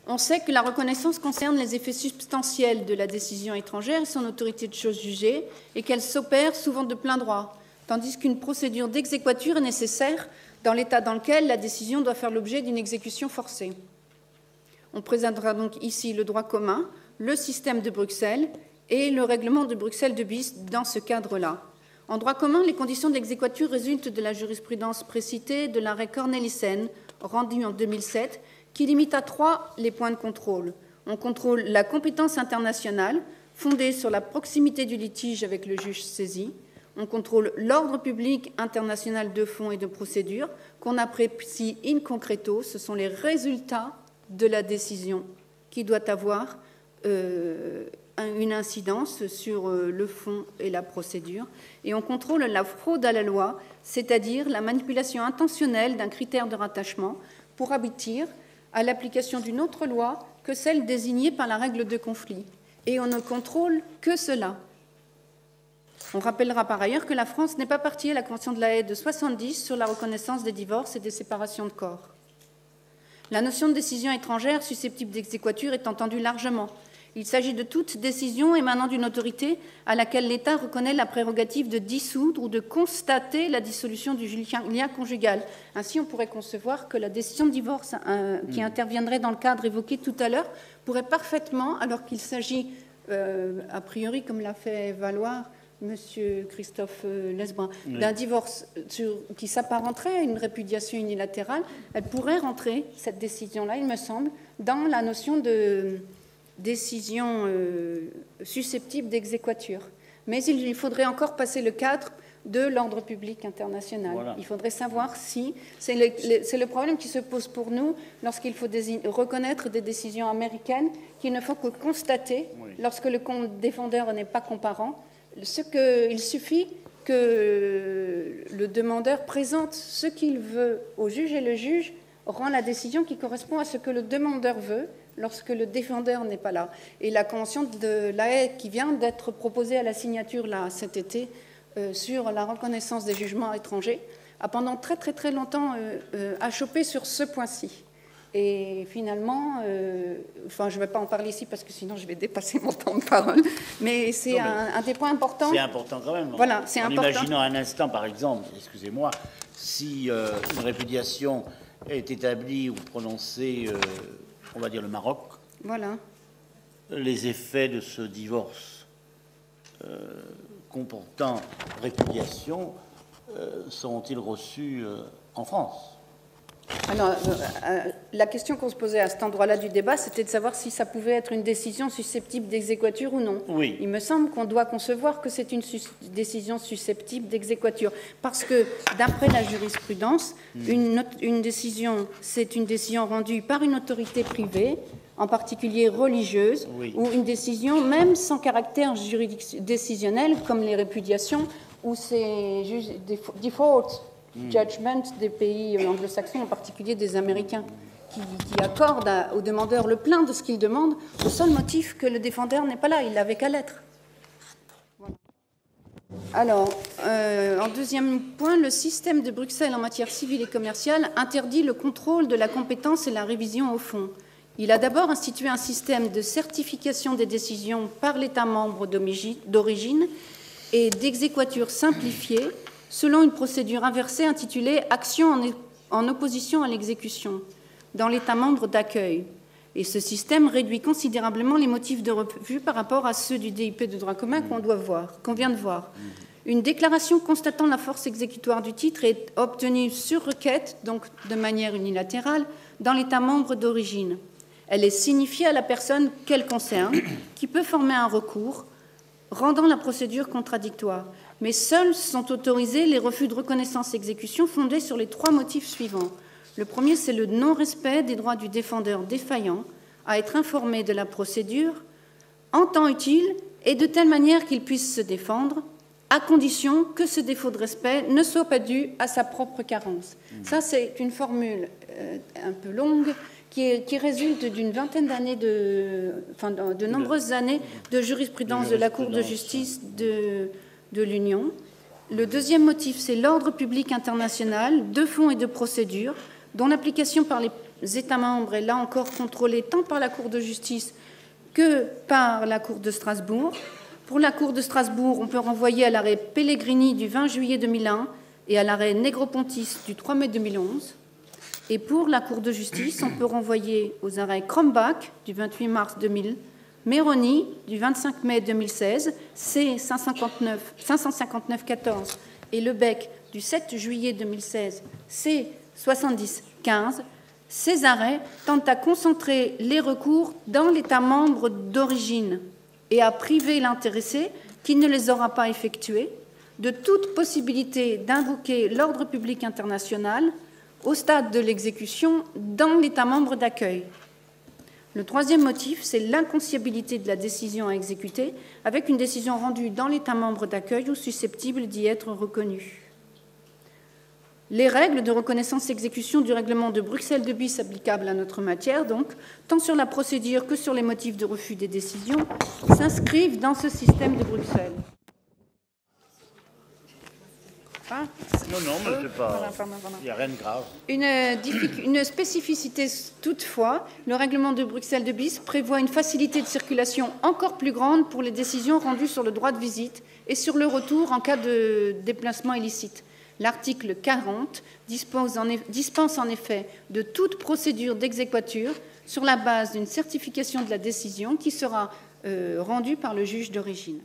On sait que la reconnaissance concerne les effets substantiels de la décision étrangère et son autorité de chose jugée, et qu'elle s'opère souvent de plein droit, tandis qu'une procédure d'exéquatur est nécessaire dans l'état dans lequel la décision doit faire l'objet d'une exécution forcée. On présentera donc ici le droit commun, le système de Bruxelles et le règlement de Bruxelles de bis dans ce cadre-là. En droit commun, les conditions d'exéquatur résultent de la jurisprudence précitée de l'arrêt Cornelissen, rendu en 2007, qui limite à 3 les points de contrôle. On contrôle la compétence internationale, fondée sur la proximité du litige avec le juge saisi. On contrôle l'ordre public international de fond et de procédure, qu'on apprécie in concreto. Ce sont les résultats de la décision qui doit avoir une incidence sur le fond et la procédure. Et on contrôle la fraude à la loi, c'est-à-dire la manipulation intentionnelle d'un critère de rattachement pour aboutir à l'application d'une autre loi que celle désignée par la règle de conflit. Et on ne contrôle que cela. On rappellera par ailleurs que la France n'est pas partie à la Convention de la Haye de 70 sur la reconnaissance des divorces et des séparations de corps. La notion de décision étrangère susceptible d'exéquatur est entendue largement. Il s'agit de toute décision émanant d'une autorité à laquelle l'État reconnaît la prérogative de dissoudre ou de constater la dissolution du lien conjugal. Ainsi, on pourrait concevoir que la décision de divorce qui interviendrait dans le cadre évoqué tout à l'heure pourrait parfaitement, alors qu'il s'agit, a priori, comme l'a fait valoir M. Christophe Lesbrun, d'un divorce qui s'apparenterait à une répudiation unilatérale, elle pourrait rentrer, cette décision-là, il me semble, dans la notion de décision susceptible d'exéquatur. Mais il faudrait encore passer le cadre de l'ordre public international. Voilà. Il faudrait savoir si... C'est le problème qui se pose pour nous lorsqu'il faut reconnaître des décisions américaines qu'il ne faut que constater, lorsque le défendeur n'est pas comparant. Il suffit que le demandeur présente ce qu'il veut au juge et le juge rend la décision qui correspond à ce que le demandeur veut lorsque le défendeur n'est pas là. Et la Convention de la Haye qui vient d'être proposée à la signature là, cet été sur la reconnaissance des jugements étrangers a pendant très très très longtemps achoppé sur ce point-ci. Et finalement, enfin je ne vais pas en parler ici parce que sinon je vais dépasser mon temps de parole, mais c'est un des points importants. C'est important quand même. Voilà, c'est important. Imaginons un instant, par exemple, excusez-moi, si une répudiation est établie ou prononcée, on va dire le Maroc, voilà. Les effets de ce divorce comportant répudiation seront-ils reçus en France ? Alors, la question qu'on se posait à cet endroit-là du débat, c'était de savoir si ça pouvait être une décision susceptible d'exéquatur ou non. Oui. Il me semble qu'on doit concevoir que c'est une décision susceptible d'exéquatur, parce que, d'après la jurisprudence, une décision, c'est une décision rendue par une autorité privée, en particulier religieuse, ou une décision même sans caractère juridique décisionnel, comme les répudiations, ou c'est default judgment des pays anglo-saxons, en particulier des Américains, qui accordent aux demandeurs le plein de ce qu'ils demandent, au seul motif que le défendeur n'est pas là, il n'avait qu'à l'être. Voilà. Alors, en deuxième point, le système de Bruxelles en matière civile et commerciale interdit le contrôle de la compétence et la révision au fond. Il a d'abord institué un système de certification des décisions par l'État membre d'origine et d'exéquatur simplifié, selon une procédure inversée intitulée « Action en opposition à l'exécution » dans l'État membre d'accueil. Et ce système réduit considérablement les motifs de refus par rapport à ceux du DIP de droit commun qu'on vient de voir. Une déclaration constatant la force exécutoire du titre est obtenue sur requête, donc de manière unilatérale, dans l'État membre d'origine. Elle est signifiée à la personne qu'elle concerne, qui peut former un recours, rendant la procédure contradictoire. Mais seuls sont autorisés les refus de reconnaissance et exécution fondés sur les 3 motifs suivants. Le premier, c'est le non-respect des droits du défendeur défaillant à être informé de la procédure en temps utile et de telle manière qu'il puisse se défendre, à condition que ce défaut de respect ne soit pas dû à sa propre carence. Ça, c'est une formule un peu longue qui résulte d'une vingtaine d'années, de nombreuses années de jurisprudence de la Cour de justice de l'Union. Le deuxième motif, c'est l'ordre public international de fond et de procédure, dont l'application par États membres est là encore contrôlé tant par la Cour de justice que par la Cour de Strasbourg. Pour la Cour de Strasbourg, on peut renvoyer à l'arrêt Pellegrini du 20 juillet 2001 et à l'arrêt Negropontis du 3 mai 2011. Et pour la Cour de justice, on peut renvoyer aux arrêts Krombach du 28 mars 2000, Meroni du 25 mai 2016, C 559-14 et Lebec du 7 juillet 2016, C 70-15. Ces arrêts tentent à concentrer les recours dans l'État membre d'origine et à priver l'intéressé, qui ne les aura pas effectués, de toute possibilité d'invoquer l'ordre public international au stade de l'exécution dans l'État membre d'accueil. Le troisième motif, c'est l'inconciabilité de la décision à exécuter, avec une décision rendue dans l'État membre d'accueil ou susceptible d'y être reconnue. Les règles de reconnaissance et exécution du règlement de Bruxelles II bis applicables à notre matière, donc, tant sur la procédure que sur les motifs de refus des décisions, s'inscrivent dans ce système de Bruxelles. Non, mais c'est pas. Il n'y a rien de grave. Une spécificité toutefois, le règlement de Bruxelles II bis prévoit une facilité de circulation encore plus grande pour les décisions rendues sur le droit de visite et sur le retour en cas de déplacement illicite. L'article 40 dispense en effet de toute procédure d'exéquatur sur la base d'une certification de la décision qui sera rendue par le juge d'origine.